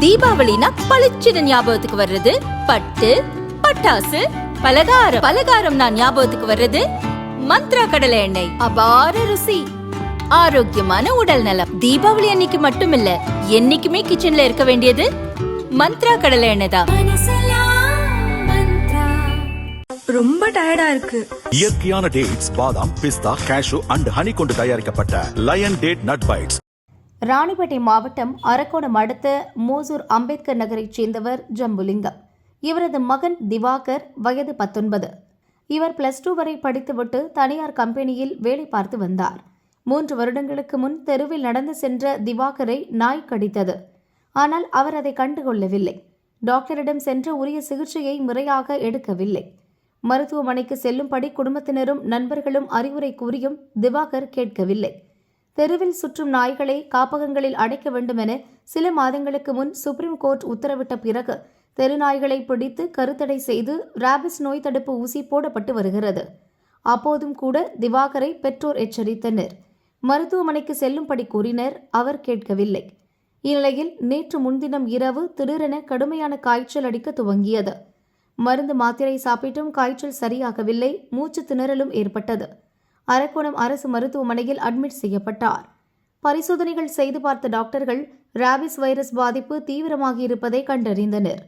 தீபாவளினா பளிச்சுன்னு ஞாபகத்துக்கு வர்றது பட்டு, பட்டாசு, பலகாரம். பலகாரம்னா ஞாபகத்துக்கு வர்றது மந்த்ரா கடலை எண்ணெய். அபார ருசி, ஆரோக்கியமான உடல் நலம். தீபாவளி அன்னைக்கு மட்டும் இல்ல, என்னைக்குமே கிச்சன்ல இருக்க வேண்டியது மந்த்ரா கடலை எண்ணெய் தான். ரொம்ப டயர்டா இருக்கு. இயற்கையான டேட்ஸ், பாதாம், பிஸ்தா, கேஷு அண்ட் ஹனி கொண்டு தயாரிக்கப்பட்ட lion date nut bites. Ranipet மாவட்டம் அரக்கோணம் அடுத்த மோசூர் அம்பேத்கர் நகரைச் சேர்ந்தவர் ஜம்புலிங்கம். இவரது மகன் திவாகர், வயது 19. இவர் +2 வரை படித்துவிட்டு தனியார் கம்பெனியில் வேலை பார்த்து வந்தார். 3 வருடங்களுக்கு முன் தெருவில் நடந்து சென்ற திவாகரை நாய் கடித்தது. ஆனால் அவர் அதை கண்டுகொள்ளவில்லை. டாக்டரிடம் சென்று உரிய சிகிச்சையை முறையாக எடுக்கவில்லை. மருத்துவமனைக்கு செல்லும்படி குடும்பத்தினரும் நண்பர்களும் அறிவுரை கூறியும் திவாகர் கேட்கவில்லை. தெருவில் சுற்றும் நாய்களை காப்பகங்களில் அடைக்க வேண்டுமென சில மாதங்களுக்கு முன் சுப்ரீம் கோர்ட் உத்தரவிட்ட பிறகு தெருநாய்களை பிடித்து கருத்தடை செய்து ராபிஸ் நோய் தடுப்பு ஊசி போடப்பட்டு வருகிறது. அப்போதும் கூட திவாகரை பெற்றோர் எச்சரித்தனர். மருத்துவமனைக்கு செல்லும்படி கூறினர். அவர் கேட்கவில்லை. இந்நிலையில் நேற்று முன்தினம் இரவு திடீரென கடுமையான காய்ச்சல் அடிக்க துவங்கியது. மருந்து மாத்திரை சாப்பிட்டும் காய்ச்சல் சரியாகவில்லை. மூச்சு திணறலும் ஏற்பட்டது. அரக்கோணம் அரசு மருத்துவமனையில் அட்மிட் செய்யப்பட்டார். பரிசோதனைகள் செய்து பார்த்த டாக்டர்கள் ராபிஸ் வைரஸ் பாதிப்பு தீவிரமாகி இருப்பதை கண்டறிந்தனர்.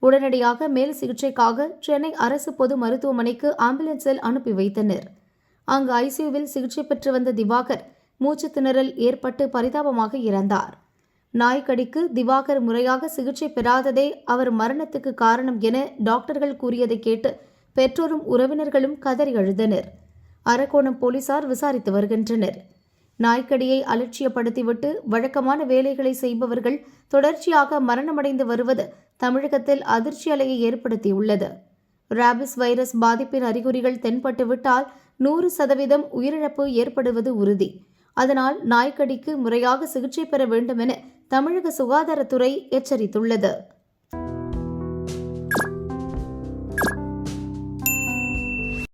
உடனடியாக மேல் சிகிச்சைக்காக சென்னை அரசு பொது மருத்துவமனைக்கு ஆம்புலன்ஸில் அனுப்பி வைத்தனர். அங்கு ஐசியூவில் சிகிச்சை பெற்று வந்த திவாகர் மூச்சு திணறல் ஏற்பட்டு பரிதாபமாக இறந்தார். நாய்க்கடிக்கு திவாகர் முறையாக சிகிச்சை பெறாததே அவர் மரணத்துக்கு காரணம் என டாக்டர்கள் கூறியதை கேட்டு பெற்றோரும் உறவினர்களும் கதறி அழுதனர். அரக்கோணம் போலீசார் விசாரித்து வருகின்றனர். நாய்க்கடியை அலட்சியப்படுத்திவிட்டு வழக்கமான வேலைகளை செய்பவர்கள் தொடர்ச்சியாக மரணமடைந்து வருவது தமிழகத்தில் அதிர்ச்சி அலையை ஏற்படுத்தியுள்ளது. ராபிஸ் வைரஸ் பாதிப்பின் அறிகுறிகள் தென்பட்டுவிட்டால் 100% உயிரிழப்பு ஏற்படுவது உறுதி. அதனால் நாய்க்கடிக்கு முறையாக சிகிச்சை பெற வேண்டும் என தமிழக சுகாதாரத்துறை எச்சரித்துள்ளது.